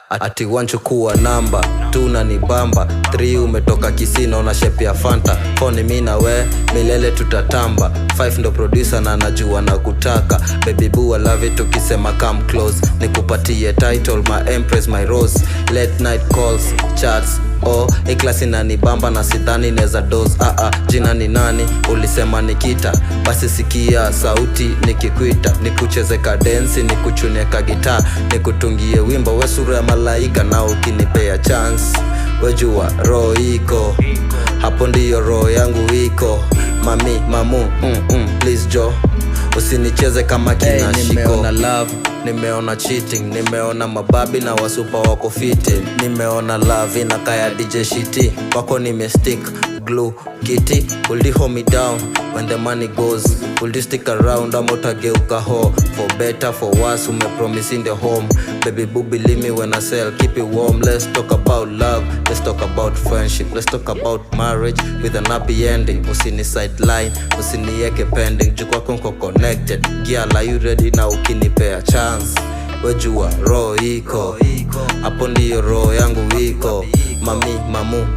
Ati wanchukua namba 2 na ni bamba 3 umetoka Kisino na shape ya Fanta 4 ni mimi na we milele tutatamba 5 ndo producer na najua na kutaka baby boo I love it ukisema come close nikupatie title my empress my rose late night calls chats klasi na ni bamba na sidhani neza dose jina ni nani ulisema nikita basi sikia sauti nikikuita nikucheze kadensi nikuchunie gitaa nikutungie wimbo we sura ya malaika na ukinipea chance wejua roho iko hapo ndiyo roho yangu iko mami mamu please jo usinicheze kama kina shiko. Nimeona love, nimeona cheating, nimeona mababi na wasupa wako fiti. Nimeona love inakaya DJ shiti, wako nimestick glue kitty. Will you hold me down when the money goes? Will you stick around ama utageuka ho? For better for worse umepromise in the home. Baby boo believe me when I say keep it warm. Let's talk about love, let's talk about friendship, let's talk about marriage with an happy ending. Usini sideline, usinieke pending. Jukwako nko connected, girl are you ready na ukinipea chance? Wejua roho iko, hapo ndiyo roho yangu iko. Mami mamu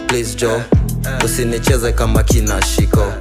please jo usinicheze kama kina shiko.